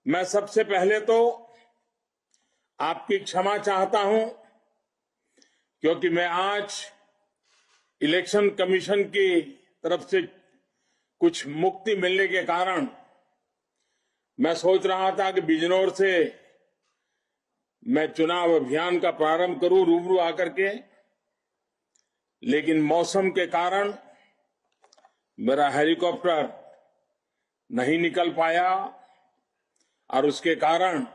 मैं सबसे पहले तो आपकी क्षमा चाहता हूं, क्योंकि मैं आज इलेक्शन कमीशन की तरफ से कुछ मुक्ति मिलने के कारण मैं सोच रहा था कि बिजनौर से मैं चुनाव अभियान का प्रारंभ करूं रूबरू आकर के, लेकिन मौसम के कारण मेरा हेलीकॉप्टर नहीं निकल पाया और उसके कारण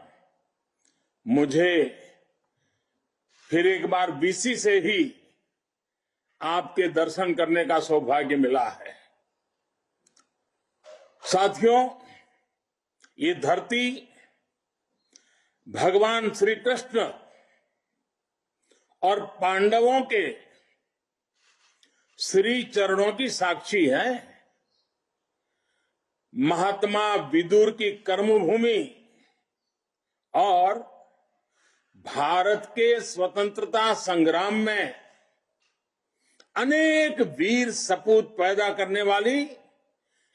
मुझे फिर एक बार बीसी से ही आपके दर्शन करने का सौभाग्य मिला है। साथियों, ये धरती भगवान श्री कृष्ण और पांडवों के श्री चरणों की साक्षी है। महात्मा विदुर की कर्मभूमि और भारत के स्वतंत्रता संग्राम में अनेक वीर सपूत पैदा करने वाली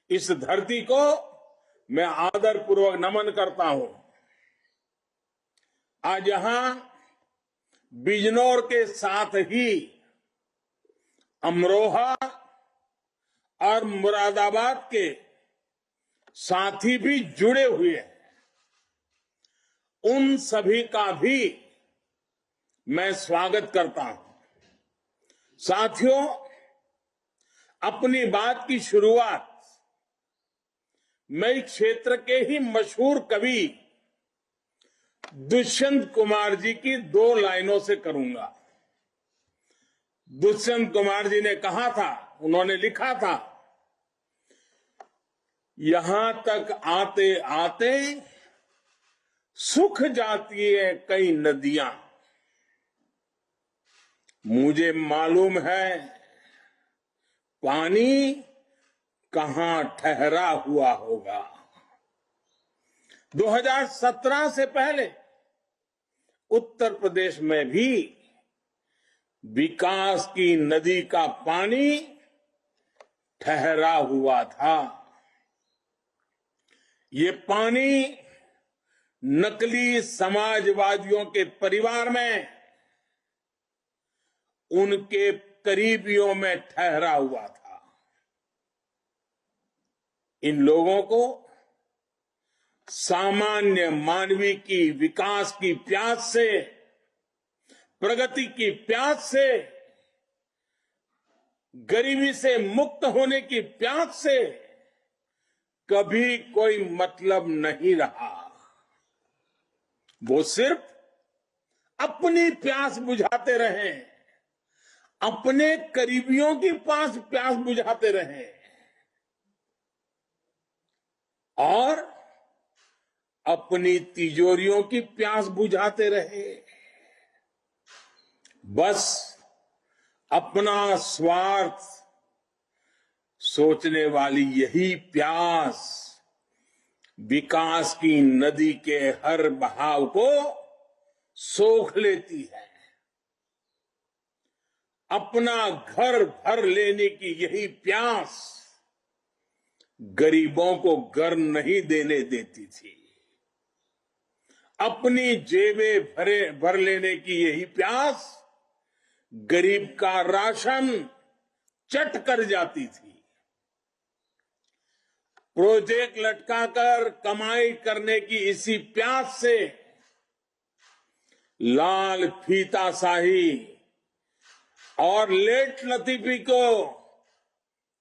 इस धरती को मैं आदरपूर्वक नमन करता हूं। आज यहां बिजनौर के साथ ही अमरोहा और मुरादाबाद के साथी भी जुड़े हुए हैं। उन सभी का भी मैं स्वागत करता हूं। साथियों, अपनी बात की शुरुआत मैं इस क्षेत्र के ही मशहूर कवि दुष्यंत कुमार जी की 2 लाइनों से करूंगा। दुष्यंत कुमार जी ने कहा था, उन्होंने लिखा था, यहां तक आते आते सूख जाती है कई नदियां, मुझे मालूम है पानी कहां ठहरा हुआ होगा। 2017 से पहले उत्तर प्रदेश में भी विकास की नदी का पानी ठहरा हुआ था। ये पानी नकली समाजवादियों के परिवार में उनके करीबियों में ठहरा हुआ था। इन लोगों को सामान्य मानवीय की विकास की प्यास से, प्रगति की प्यास से, गरीबी से मुक्त होने की प्यास से कभी कोई मतलब नहीं रहा। वो सिर्फ अपनी प्यास बुझाते रहे, अपने करीबियों की प्यास बुझाते रहे और अपनी तिजोरियों की प्यास बुझाते रहे। बस अपना स्वार्थ सोचने वाली यही प्यास विकास की नदी के हर बहाव को सोख लेती है। अपना घर भर लेने की यही प्यास गरीबों को घर नहीं देने देती थी। अपनी जेबें भर लेने की यही प्यास गरीब का राशन चट कर जाती थी। प्रोजेक्ट लटकाकर कमाई करने की इसी प्यास से लाल फीताशाही और लेट लतीफी को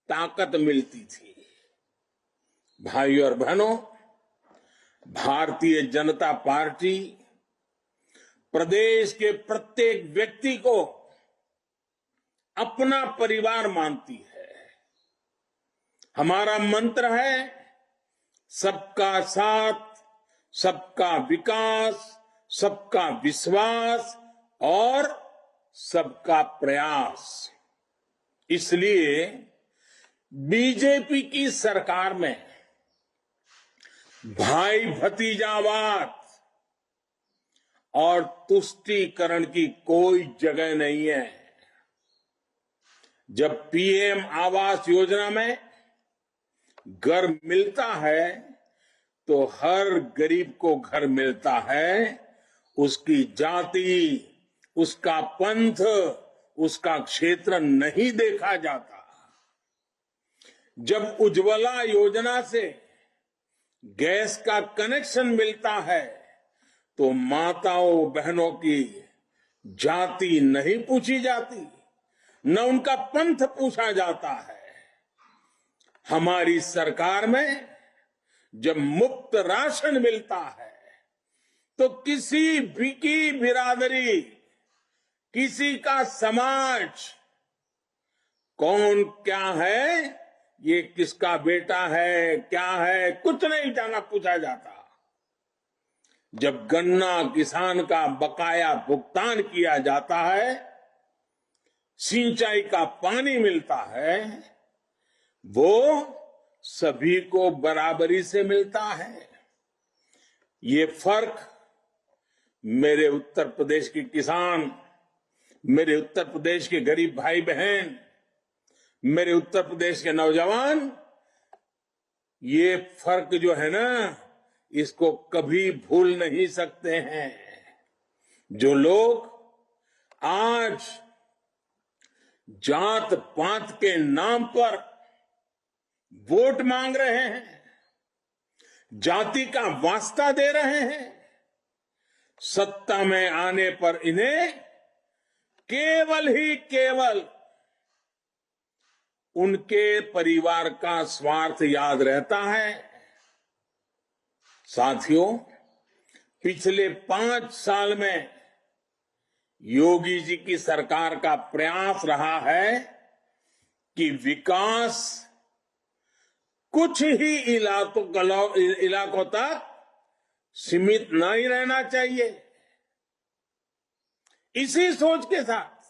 ताकत मिलती थी। भाइयों और बहनों, भारतीय जनता पार्टी प्रदेश के प्रत्येक व्यक्ति को अपना परिवार मानती है। हमारा मंत्र है सबका साथ, सबका विकास, सबका विश्वास और सबका प्रयास। इसलिए बीजेपी की सरकार में भाई भतीजावाद और तुष्टीकरण की कोई जगह नहीं है। जब पीएम आवास योजना में घर मिलता है तो हर गरीब को घर मिलता है, उसकी जाति, उसका पंथ, उसका क्षेत्र नहीं देखा जाता। जब उज्ज्वला योजना से गैस का कनेक्शन मिलता है तो माताओं बहनों की जाति नहीं पूछी जाती, न उनका पंथ पूछा जाता है। हमारी सरकार में जब मुफ्त राशन मिलता है तो किसी भी की बिरादरी, किसी का समाज, कौन क्या है, ये किसका बेटा है, क्या है, कुछ नहीं जाना पूछा जाता। जब गन्ना किसान का बकाया भुगतान किया जाता है, सिंचाई का पानी मिलता है, वो सभी को बराबरी से मिलता है। ये फर्क मेरे उत्तर प्रदेश के किसान, मेरे उत्तर प्रदेश के गरीब भाई बहन, मेरे उत्तर प्रदेश के नौजवान, ये फर्क जो है ना, इसको कभी भूल नहीं सकते हैं। जो लोग आज जात पात के नाम पर वोट मांग रहे हैं, जाति का वास्ता दे रहे हैं, सत्ता में आने पर इन्हें केवल ही केवल उनके परिवार का स्वार्थ याद रहता है। साथियों, पिछले 5 साल में योगी जी की सरकार का प्रयास रहा है कि विकास कुछ ही इलाकों तक सीमित नहीं रहना चाहिए। इसी सोच के साथ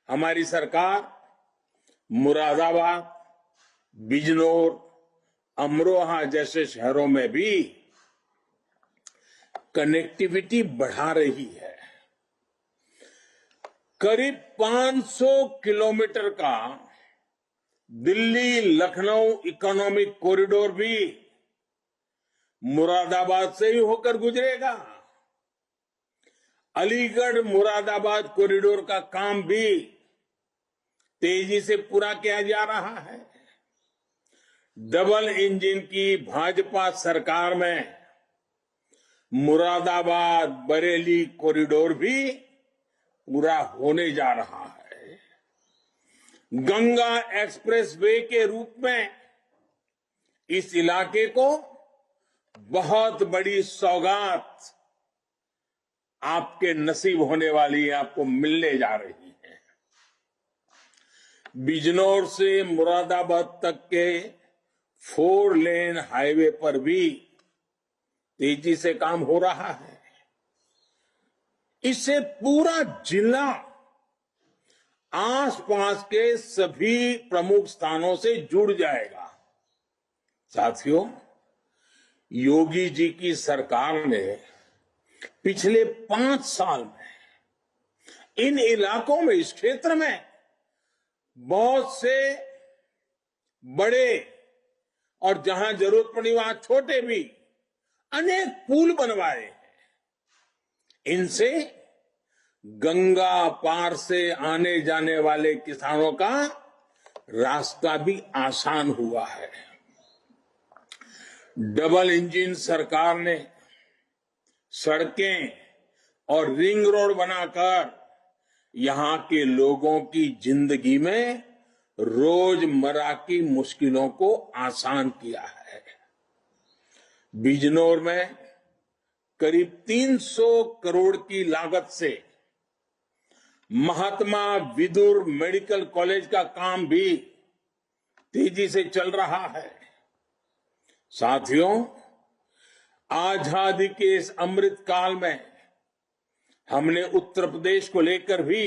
हमारी सरकार मुरादाबाद, बिजनौर, अमरोहा जैसे शहरों में भी कनेक्टिविटी बढ़ा रही है। करीब 500 किलोमीटर का दिल्ली लखनऊ इकोनॉमिक कॉरिडोर भी मुरादाबाद से ही होकर गुजरेगा। अलीगढ़ मुरादाबाद कॉरिडोर का काम भी तेजी से पूरा किया जा रहा है। डबल इंजन की भाजपा सरकार में मुरादाबाद बरेली कॉरिडोर भी पूरा होने जा रहा है। गंगा एक्सप्रेसवे के रूप में इस इलाके को बहुत बड़ी सौगात आपके नसीब होने वाली है, आपको मिलने जा रही है। बिजनौर से मुरादाबाद तक के 4 लेन हाईवे पर भी तेजी से काम हो रहा है। इससे पूरा जिला आसपास के सभी प्रमुख स्थानों से जुड़ जाएगा। साथियों, योगी जी की सरकार ने पिछले 5 साल में इन इलाकों में, इस क्षेत्र में बहुत से बड़े और जहां जरूरत पड़ी वहां छोटे भी अनेक पुल बनवाए हैं। इनसे गंगा पार से आने जाने वाले किसानों का रास्ता भी आसान हुआ है। डबल इंजन सरकार ने सड़कें और रिंग रोड बनाकर यहां के लोगों की जिंदगी में रोजमर्रा की मुश्किलों को आसान किया है। बिजनौर में करीब 300 करोड़ की लागत से महात्मा विदुर मेडिकल कॉलेज का काम भी तेजी से चल रहा है। साथियों, आजादी के इस अमृत काल में हमने उत्तर प्रदेश को लेकर भी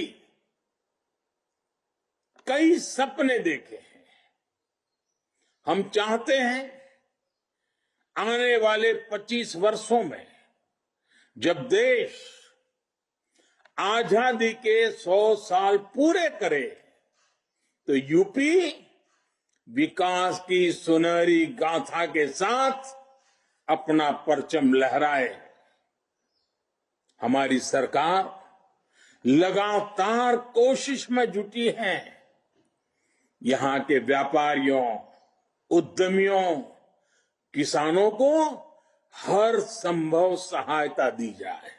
कई सपने देखे हैं। हम चाहते हैं आने वाले 25 वर्षों में जब देश आजादी के 100 साल पूरे करे तो यूपी विकास की सुनहरी गाथा के साथ अपना परचम लहराए। हमारी सरकार लगातार कोशिश में जुटी है यहां के व्यापारियों, उद्यमियों, किसानों को हर संभव सहायता दी जाए।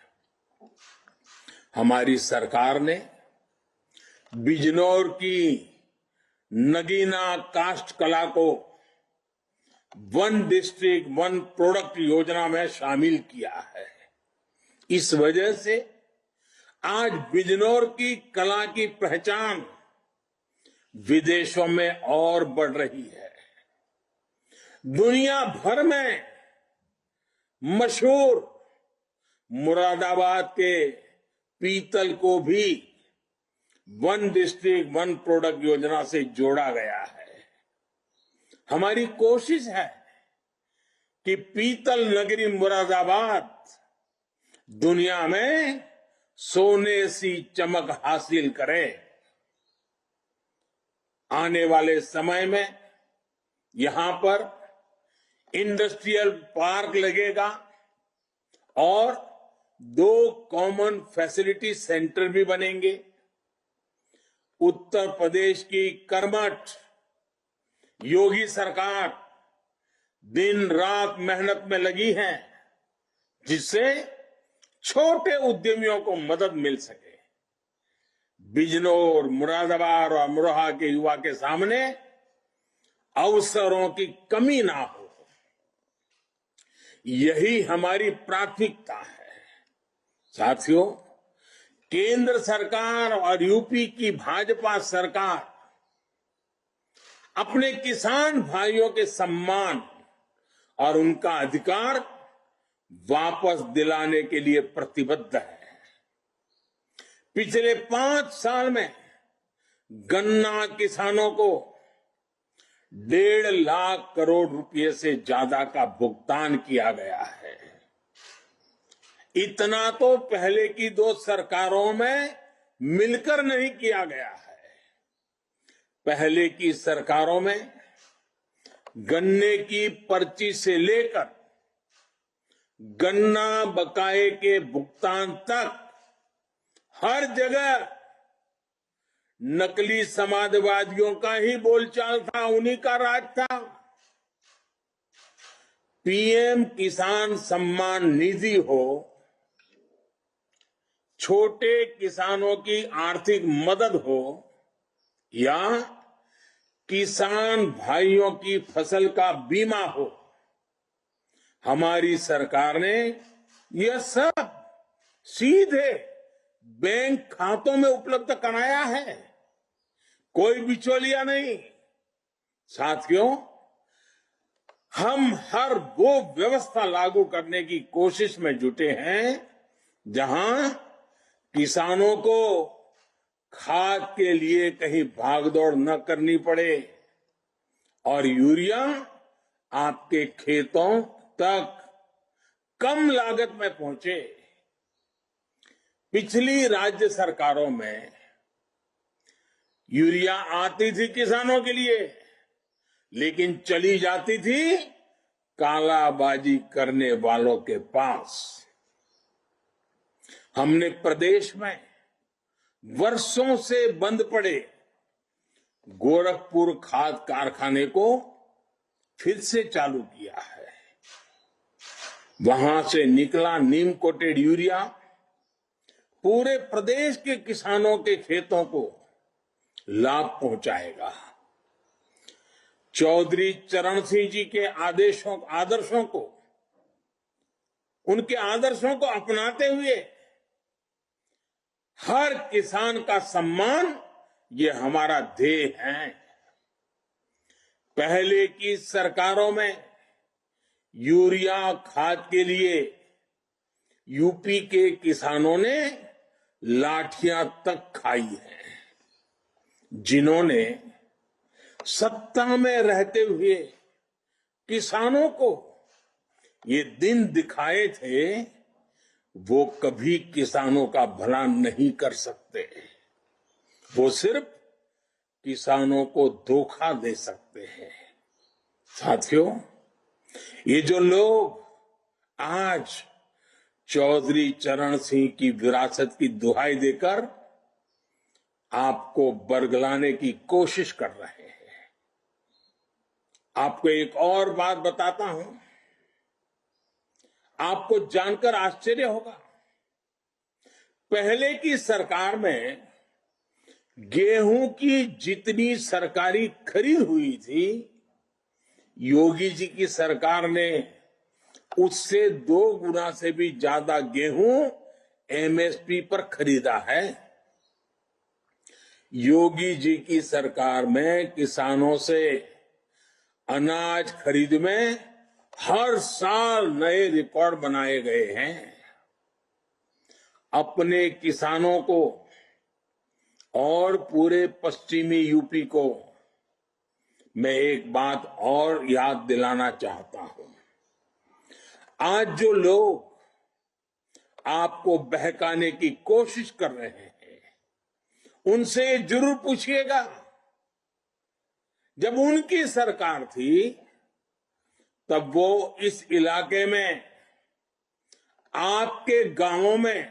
हमारी सरकार ने बिजनौर की नगीना काष्ठ कला को वन डिस्ट्रिक्ट वन प्रोडक्ट योजना में शामिल किया है। इस वजह से आज बिजनौर की कला की पहचान विदेशों में और बढ़ रही है। दुनिया भर में मशहूर मुरादाबाद के पीतल को भी वन डिस्ट्रिक्ट वन प्रोडक्ट योजना से जोड़ा गया है। हमारी कोशिश है कि पीतल नगरी मुरादाबाद दुनिया में सोने सी चमक हासिल करे। आने वाले समय में यहां पर इंडस्ट्रियल पार्क लगेगा और 2 कॉमन फैसिलिटी सेंटर भी बनेंगे। उत्तर प्रदेश की कर्मठ योगी सरकार दिन रात मेहनत में लगी है, जिससे छोटे उद्यमियों को मदद मिल सके। बिजनौर, मुरादाबाद और अमरोहा के युवा के सामने अवसरों की कमी ना हो, यही हमारी प्राथमिकता है। साथियों, केंद्र सरकार और यूपी की भाजपा सरकार अपने किसान भाइयों के सम्मान और उनका अधिकार वापस दिलाने के लिए प्रतिबद्ध है। पिछले 5 साल में गन्ना किसानों को 1.5 लाख करोड़ रुपए से ज्यादा का भुगतान किया गया है। इतना तो पहले की 2 सरकारों में मिलकर नहीं किया गया है। पहले की सरकारों में गन्ने की पर्ची से लेकर गन्ना बकाये के भुगतान तक हर जगह नकली समाजवादियों का ही बोलचाल था, उन्हीं का राज था। पीएम किसान सम्मान निधि हो, छोटे किसानों की आर्थिक मदद हो या किसान भाइयों की फसल का बीमा हो, हमारी सरकार ने यह सब सीधे बैंक खातों में उपलब्ध कराया है। कोई बिचौलिया नहीं। साथियों, हम हर वो व्यवस्था लागू करने की कोशिश में जुटे हैं जहां किसानों को खाद के लिए कहीं भागदौड़ न करनी पड़े और यूरिया आपके खेतों तक कम लागत में पहुंचे। पिछली राज्य सरकारों में यूरिया आती थी किसानों के लिए, लेकिन चली जाती थी कालाबाजी करने वालों के पास। हमने प्रदेश में वर्षों से बंद पड़े गोरखपुर खाद कारखाने को फिर से चालू किया है। वहां से निकला नीम कोटेड यूरिया पूरे प्रदेश के किसानों के खेतों को लाभ पहुंचाएगा। चौधरी चरण सिंह जी के उनके आदर्शों को अपनाते हुए हर किसान का सम्मान, ये हमारा ध्येय है। पहले की सरकारों में यूरिया खाद के लिए यूपी के किसानों ने लाठियां तक खाई हैं। जिन्होंने सत्ता में रहते हुए किसानों को ये दिन दिखाए थे, वो कभी किसानों का भला नहीं कर सकते। वो सिर्फ किसानों को धोखा दे सकते हैं। साथियों, ये जो लोग आज चौधरी चरण सिंह की विरासत की दुहाई देकर आपको बरगलाने की कोशिश कर रहे हैं। आपको एक और बात बताता हूं, आपको जानकर आश्चर्य होगा। पहले की सरकार में गेहूं की जितनी सरकारी खरीद हुई थी, योगी जी की सरकार ने उससे 2 गुना से भी ज्यादा गेहूं एमएसपी पर खरीदा है। योगी जी की सरकार में किसानों से अनाज खरीद में हर साल नए रिकॉर्ड बनाए गए हैं। अपने किसानों को और पूरे पश्चिमी यूपी को मैं एक बात और याद दिलाना चाहता हूं। आज जो लोग आपको बहकाने की कोशिश कर रहे हैं, उनसे जरूर पूछिएगा, जब उनकी सरकार थी तब वो इस इलाके में आपके गांवों में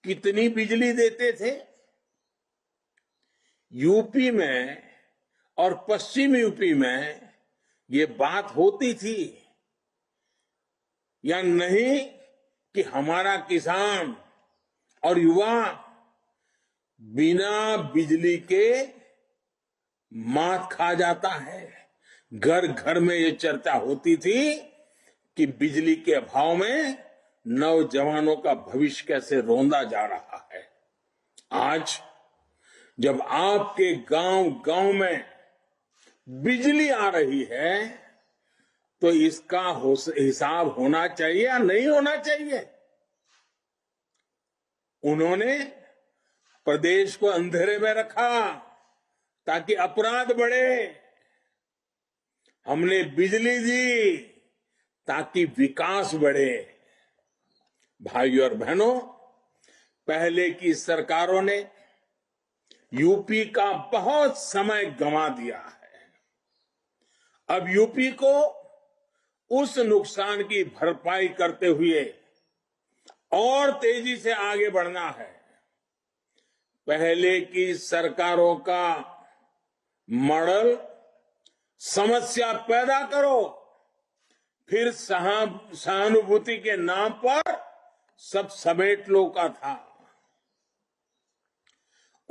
कितनी बिजली देते थे? यूपी में और पश्चिम यूपी में ये बात होती थी या नहीं कि हमारा किसान और युवा बिना बिजली के मात खा जाता है? घर घर में ये चर्चा होती थी कि बिजली के अभाव में नौजवानों का भविष्य कैसे रोंदा जा रहा है। आज जब आपके गांव गांव में बिजली आ रही है तो इसका हिसाब होना चाहिए या नहीं होना चाहिए? उन्होंने प्रदेश को अंधेरे में रखा ताकि अपराध बढ़े। हमने बिजली दी ताकि विकास बढ़े। भाइयों और बहनों, पहले की सरकारों ने यूपी का बहुत समय गंवा दिया है। अब यूपी को उस नुकसान की भरपाई करते हुए और तेजी से आगे बढ़ना है। पहले की सरकारों का मॉडल समस्या पैदा करो, फिर सहानुभूति के नाम पर सब समेट लो का था।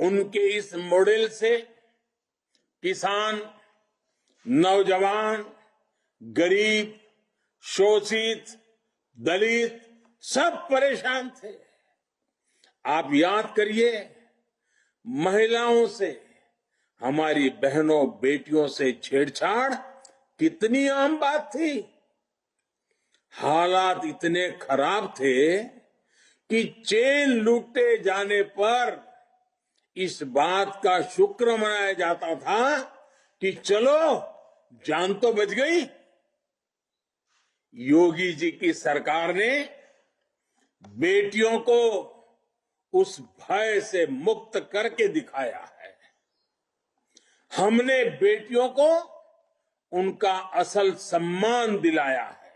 उनके इस मॉडल से किसान, नौजवान, गरीब, शोषित, दलित सब परेशान थे। आप याद करिए, महिलाओं से, हमारी बहनों बेटियों से छेड़छाड़ कितनी आम बात थी। हालात इतने खराब थे कि चेन लूटे जाने पर इस बात का शुक्र मनाया जाता था कि चलो जान तो बच गई। योगी जी की सरकार ने बेटियों को उस भय से मुक्त करके दिखाया है। हमने बेटियों को उनका असल सम्मान दिलाया है।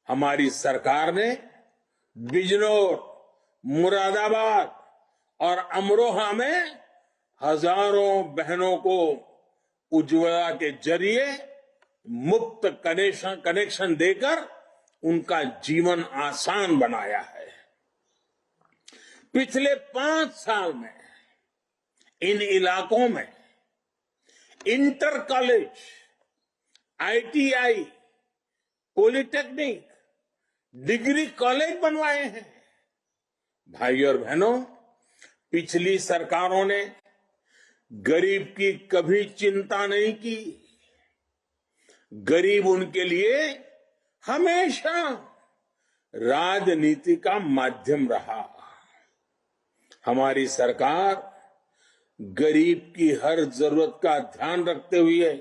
हमारी सरकार ने बिजनौर, मुरादाबाद और अमरोहा में हजारों बहनों को उज्ज्वला के जरिए मुफ्त कनेक्शन देकर उनका जीवन आसान बनाया है। पिछले 5 साल में इन इलाकों में inter college, ITI, polytechnic, degree college बनवाए हैं। भाइयों और बहनों, पिछली सरकारों ने गरीब की कभी चिंता नहीं की। गरीब उनके लिए हमेशा राजनीति का माध्यम रहा। हमारी सरकार गरीब की हर जरूरत का ध्यान रखते हुए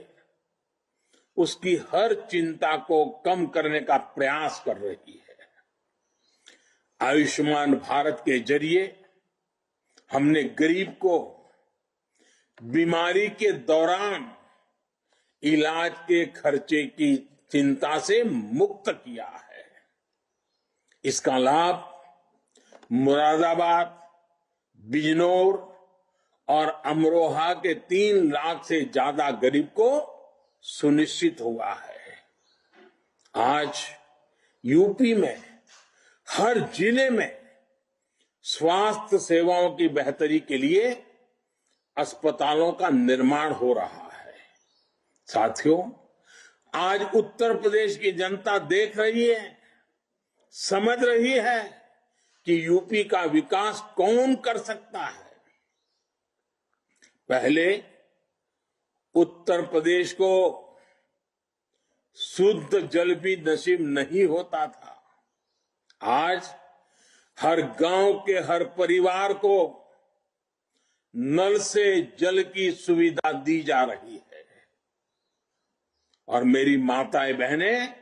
उसकी हर चिंता को कम करने का प्रयास कर रही है। आयुष्मान भारत के जरिए हमने गरीब को बीमारी के दौरान इलाज के खर्चे की चिंता से मुक्त किया है। इसका लाभ मुरादाबाद, बिजनौर और अमरोहा के 3 लाख से ज्यादा गरीब को सुनिश्चित हुआ है। आज यूपी में हर जिले में स्वास्थ्य सेवाओं की बेहतरी के लिए अस्पतालों का निर्माण हो रहा है। साथियों, आज उत्तर प्रदेश की जनता देख रही है, समझ रही है कि यूपी का विकास कौन कर सकता है। पहले उत्तर प्रदेश को शुद्ध जल भी नसीब नहीं होता था। आज हर गांव के हर परिवार को नल से जल की सुविधा दी जा रही है। और मेरी माताएं बहनें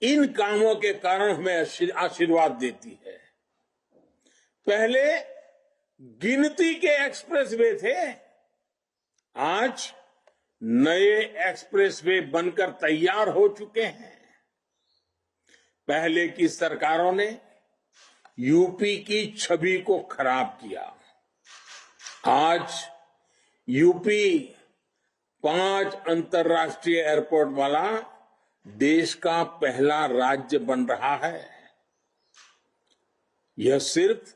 इन कामों के कारण हमें आशीर्वाद देती है। पहले गिनती के एक्सप्रेसवे थे, आज नए एक्सप्रेसवे बनकर तैयार हो चुके हैं। पहले की सरकारों ने यूपी की छवि को खराब किया। आज यूपी 5 अंतर्राष्ट्रीय एयरपोर्ट वाला देश का पहला राज्य बन रहा है। यह सिर्फ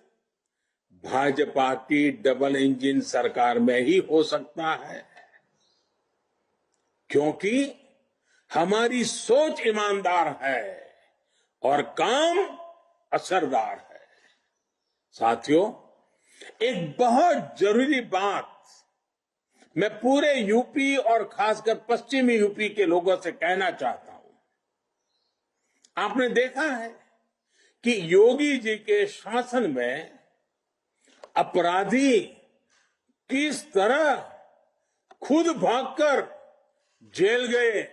भाजपा की डबल इंजन सरकार में ही हो सकता है, क्योंकि हमारी सोच ईमानदार है और काम असरदार है। साथियों, एक बहुत जरूरी बात मैं पूरे यूपी और खासकर पश्चिमी यूपी के लोगों से कहना चाहता हूं। आपने देखा है कि योगी जी के शासन में अपराधी किस तरह खुद भागकर जेल गए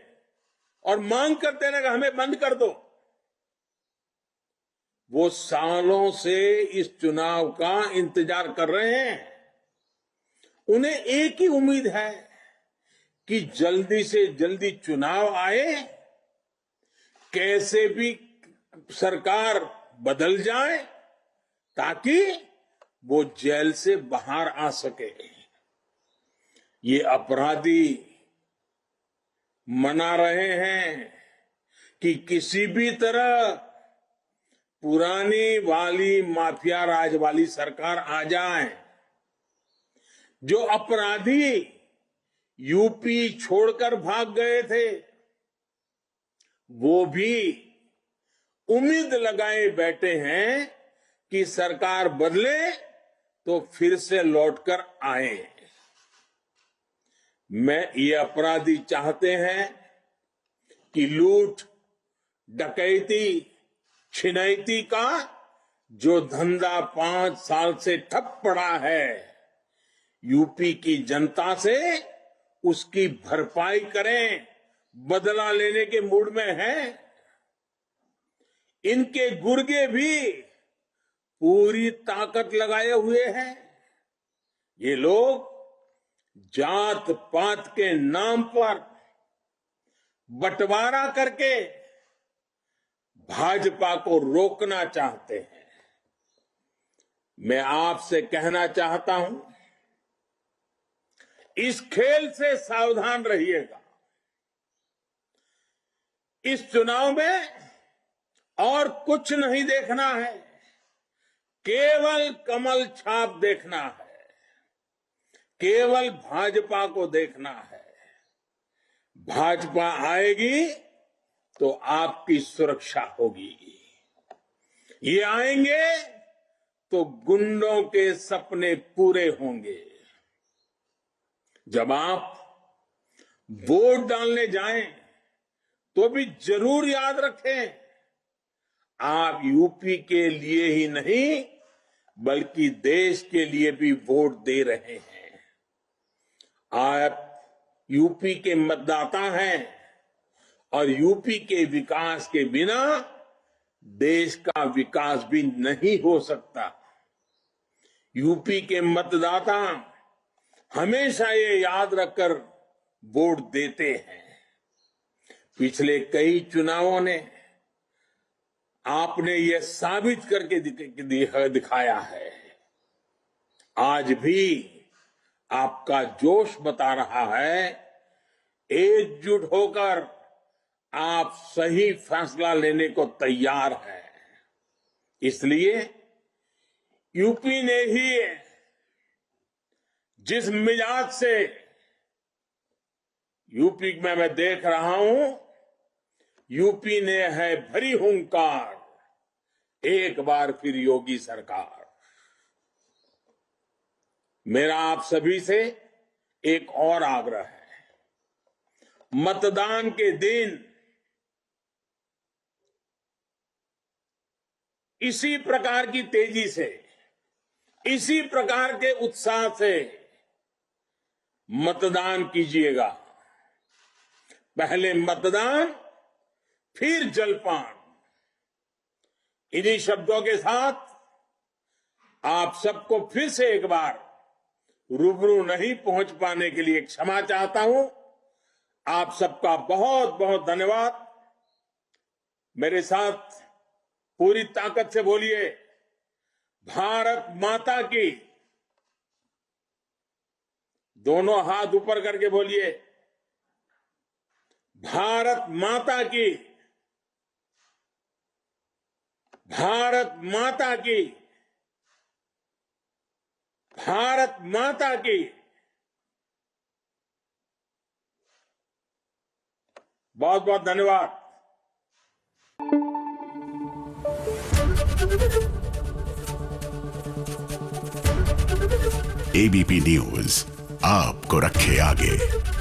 और मांग करते रहे कि हमें बंद कर दो। वो सालों से इस चुनाव का इंतजार कर रहे हैं। उन्हें एक ही उम्मीद है कि जल्दी से जल्दी चुनाव आए, कैसे भी सरकार बदल जाए ताकि वो जेल से बाहर आ सके। ये अपराधी मना रहे हैं कि किसी भी तरह पुरानी वाली माफिया राज वाली सरकार आ जाए। जो अपराधी यूपी छोड़कर भाग गए थे, वो भी उम्मीद लगाए बैठे हैं कि सरकार बदले तो फिर से लौटकर आए। ये अपराधी चाहते हैं कि लूट, डकैती, छिनैती का जो धंधा 5 साल से ठप पड़ा है, यूपी की जनता से उसकी भरपाई करें, बदला लेने के मूड में हैं। इनके गुर्गे भी पूरी ताकत लगाए हुए हैं। ये लोग जात पात के नाम पर बंटवारा करके भाजपा को रोकना चाहते हैं। मैं आपसे कहना चाहता हूं, इस खेल से सावधान रहिएगा। इस चुनाव में और कुछ नहीं देखना है, केवल कमल छाप देखना है, केवल भाजपा को देखना है। भाजपा आएगी तो आपकी सुरक्षा होगी। ये आएंगे तो गुंडों के सपने पूरे होंगे। जब आप वोट डालने जाएं तो भी जरूर याद रखें, आप यूपी के लिए ही नहीं बल्कि देश के लिए भी वोट दे रहे हैं। आप यूपी के मतदाता हैं और यूपी के विकास के बिना देश का विकास भी नहीं हो सकता। यूपी के मतदाता हमेशा ये याद रखकर वोट देते हैं, पिछले कई चुनावों ने आपने ये साबित करके दिखाया है। आज भी आपका जोश बता रहा है, एकजुट होकर आप सही फैसला लेने को तैयार हैं। इसलिए यूपी ने ही जिस मिजाज से यूपी में मैं देख रहा हूं, यूपी ने है भरी हुंकार, एक बार फिर योगी सरकार। मेरा आप सभी से एक और आग्रह है, मतदान के दिन इसी प्रकार की तेजी से, इसी प्रकार के उत्साह से मतदान कीजिएगा। पहले मतदान, फिर जलपान। इन्हीं शब्दों के साथ आप सबको फिर से एक बार रूबरू नहीं पहुंच पाने के लिए क्षमा चाहता हूं। आप सबका बहुत बहुत धन्यवाद। मेरे साथ पूरी ताकत से बोलिए, भारत माता की। दोनों हाथ ऊपर करके बोलिए, भारत माता की, भारत माता की, भारत माता की। बहुत बहुत धन्यवाद। एबीपी न्यूज आपको रखे आगे।